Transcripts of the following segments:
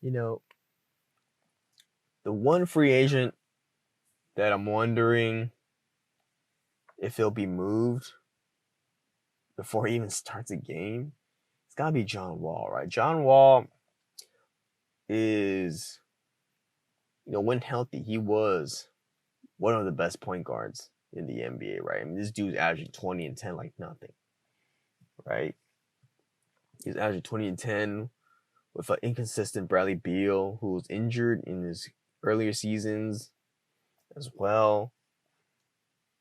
You know, the one free agent that I'm wondering if he'll be moved before he even starts a game, it's gotta be John Wall, right? John Wall is, when healthy, he was one of the best point guards in the NBA, right? I mean, this dude's averaging 20 and 10 like nothing, right? He's averaging 20 and 10 with an inconsistent Bradley Beal, who was injured in his earlier seasons as well.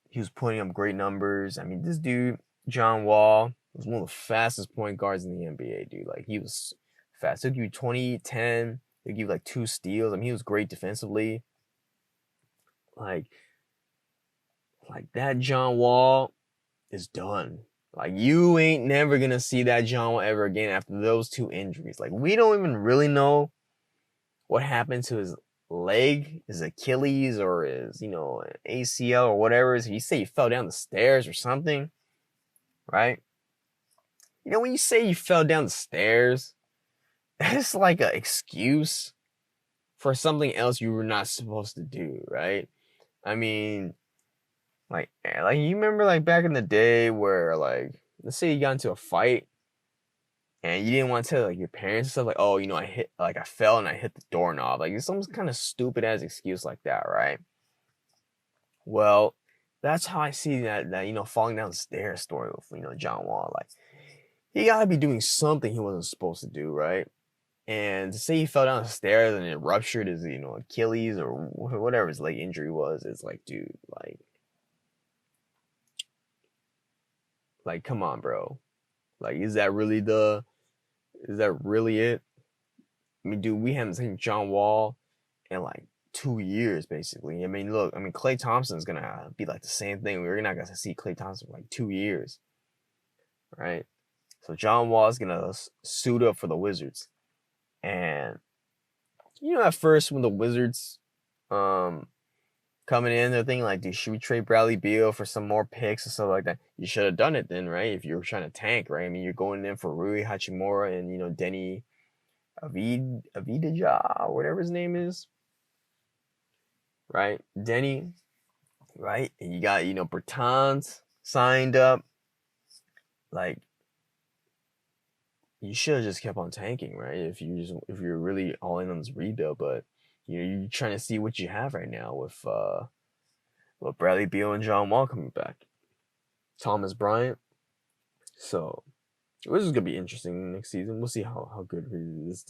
He was putting up great numbers. I mean, this dude, John Wall, was one of the fastest point guards in the NBA, dude. Like, he was fast. He'll give you 20, 10. He'll give you like 2 steals. I mean, he was great defensively. Like, that John Wall is done. Like, you ain't never gonna see that John Wall ever again after those 2 injuries. Like, we don't even really know what happened to his leg, his Achilles, or his, ACL or whatever. He said he fell down the stairs or something, right? When you say you fell down the stairs, that's like an excuse for something else you were not supposed to do, right? I mean, like you remember like back in the day where like let's say you got into a fight and you didn't want to tell like your parents and stuff like, oh, I fell and I hit the doorknob. Like it's some kind of stupid ass excuse like that, right? Well, that's how I see that falling down the stairs story with John Wall. Like he gotta be doing something he wasn't supposed to do, right? And to say he fell down the stairs and it ruptured his Achilles or whatever his leg injury was, it's like, dude, like come on, bro. Like, is that really it? I mean, dude, we haven't seen John Wall in like 2 years, basically. I mean, look, Klay Thompson's gonna be like the same thing. We're not gonna see Klay Thompson for like 2 years, right? So John Wall is gonna suit up for the Wizards, and at first when the Wizards coming in, they're thinking like, dude, should we trade Bradley Beal for some more picks and stuff like that? You should have done it then, right? If you were trying to tank, right? I mean, you're going in for Rui Hachimura and Denny Avdija, whatever his name is, right? Denny, right? And you got Bertans signed up. Like, you should have just kept on tanking, right? If you're really all in on this rebuild, but you're trying to see what you have right now with Bradley Beal and John Wall coming back, Thomas Bryant. So this is gonna be interesting next season. We'll see how good this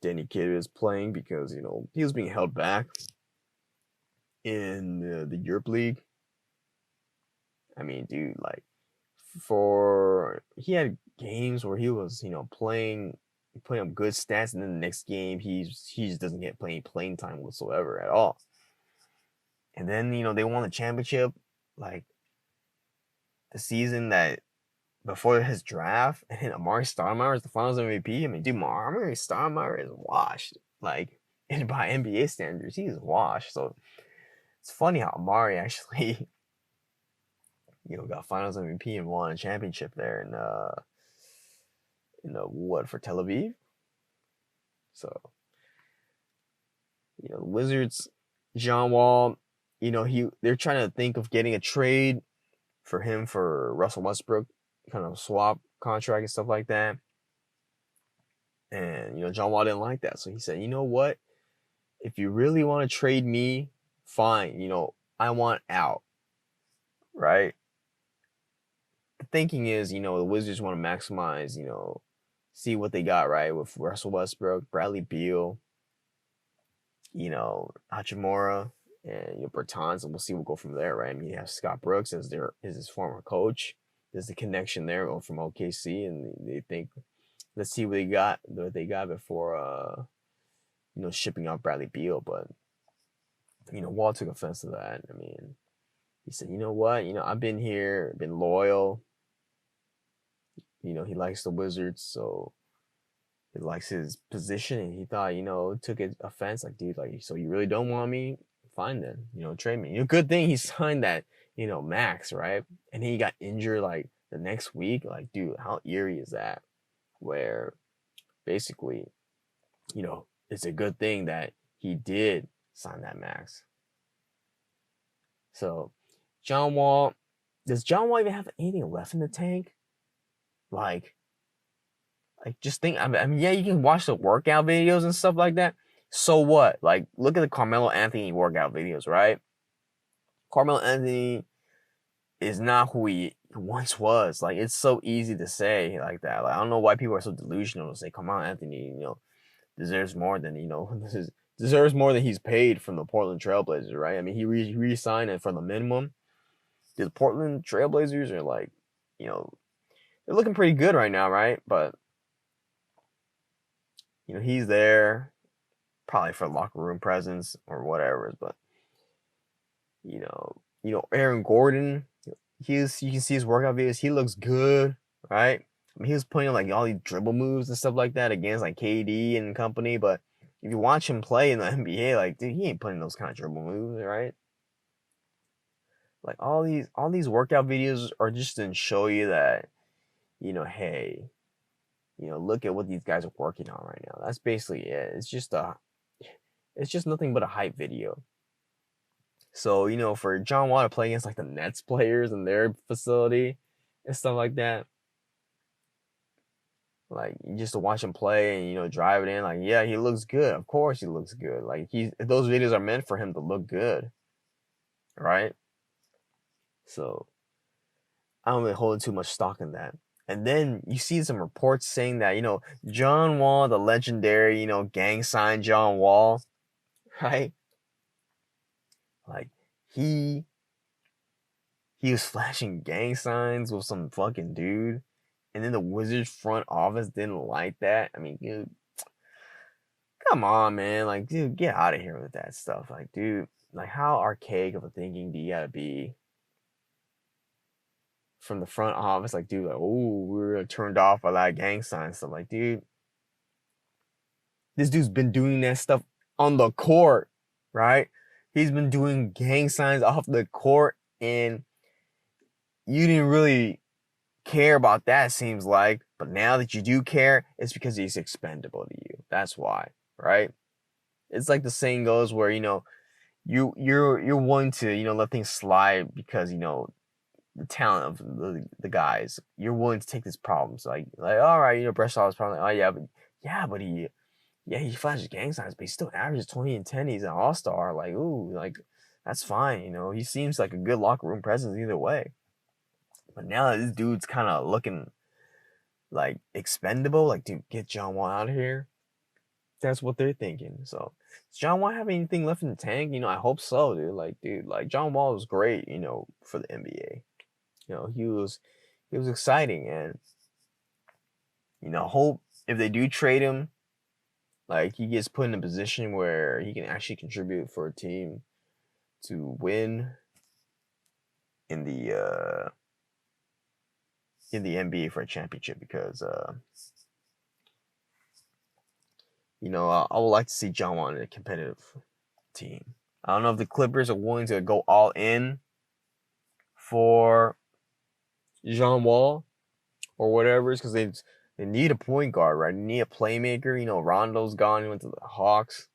Danny Kid is playing because he was being held back in the Europe League. I mean, dude, like he had games where he was playing putting up good stats, and then the next game he just doesn't get playing time whatsoever at all. And then they won the championship like the season that before his draft, and then Amari Stoudemire is the Finals MVP. I mean, dude, Amari Stoudemire is washed. Like, and by NBA standards, he's washed. So it's funny how Amari actually, got Finals MVP and won a championship there in what for Tel Aviv. So, the Wizards, John Wall, they're trying to think of getting a trade for him for Russell Westbrook, kind of swap contract and stuff like that. And John Wall didn't like that, so he said, "You know what? If you really want to trade me, fine. I want out." Right? The thinking is, the Wizards want to maximize, see what they got right with Russell Westbrook, Bradley Beal, Hachimura, and Bertans, and we'll see. We'll go from there, right? I mean, you have Scott Brooks as his former coach. There's the connection there from OKC, and they think, let's see what they got before shipping out Bradley Beal. But Wall took offense to that. I mean, he said, "You know what? I've been here, been loyal. He likes the Wizards, so he likes his position, and he thought, took offense. Like, dude, like, so you really don't want me? Fine then, trade me. Good thing he signed that, max, right? And he got injured like the next week. Like, dude, how eerie is that? Where basically, it's a good thing that he did sign that max. So, John Wall, does John Wall even have anything left in the tank? Like, just think. I mean, yeah, you can watch the workout videos and stuff like that. So what? Like, look at the Carmelo Anthony workout videos, right? Carmelo Anthony is not who he once was. Like, it's so easy to say like that. Like, I don't know why people are so delusional to say Carmelo Anthony, deserves more than deserves more than he's paid from the Portland Trailblazers, right? I mean, he re-signed it for the minimum. The Portland Trailblazers are like, they're looking pretty good right now, right? But he's there probably for locker room presence or whatever. But Aaron Gordon, you can see his workout videos. He looks good, right? I mean, he was putting like all these dribble moves and stuff like that against like KD and company. But if you watch him play in the NBA, like, dude, he ain't putting those kind of dribble moves, right? Like all these workout videos are just to show you that, hey, look at what these guys are working on right now. That's basically it. It's just nothing but a hype video. So, for John Wall to play against like the Nets players in their facility and stuff like that, like just to watch him play and drive it in, like, yeah, he looks good. Of course he looks good. Like those videos are meant for him to look good. Right? So I don't really hold too much stock in that. And then you see some reports saying that, John Wall, the legendary, gang sign John Wall, right? Like he was flashing gang signs with some fucking dude. And then the Wizards front office didn't like that. I mean, dude, come on, man. Like, dude, get out of here with that stuff. Like, dude, like, how archaic of a thinking do you gotta be from the front office? Like, dude, like, oh, we were turned off by that gang sign stuff. Like, dude, this dude's been doing that stuff on the court, right? He's been doing gang signs off the court, and you didn't really care about that, seems like. But now that you do care, it's because he's expendable to you. That's why, right? It's like the saying goes where, you're willing to, let things slide because, the talent of the guys. You're willing to take these problems. Like all right, brush off his problem. Like, oh but he flashes gang signs, but he still averages 20 and 10. He's an all-star. Like, ooh, like, that's fine, he seems like a good locker room presence either way. But now that this dude's kind of looking like expendable, like, dude, get John Wall out of here. That's what they're thinking. So, does John Wall have anything left in the tank? I hope so, dude. Like, John Wall was great, for the NBA. He was exciting, and hope if they do trade him, like, he gets put in a position where he can actually contribute for a team to win in the NBA for a championship, because I would like to see John Wall in a competitive team. I don't know if the Clippers are willing to go all in for John Wall or whatever, because they need a point guard, right? They need a playmaker. Rondo's gone. He went to the Hawks.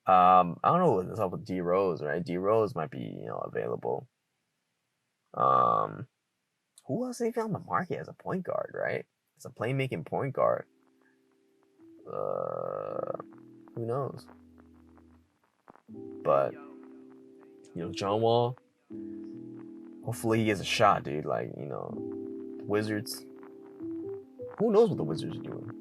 I don't know what's up with D Rose, right? D Rose might be, available. Who else they found on the market as a point guard, right? As a playmaking point guard. Who knows? But John Wall, hopefully he gets a shot, dude. Like, Wizards. Who knows what the Wizards are doing?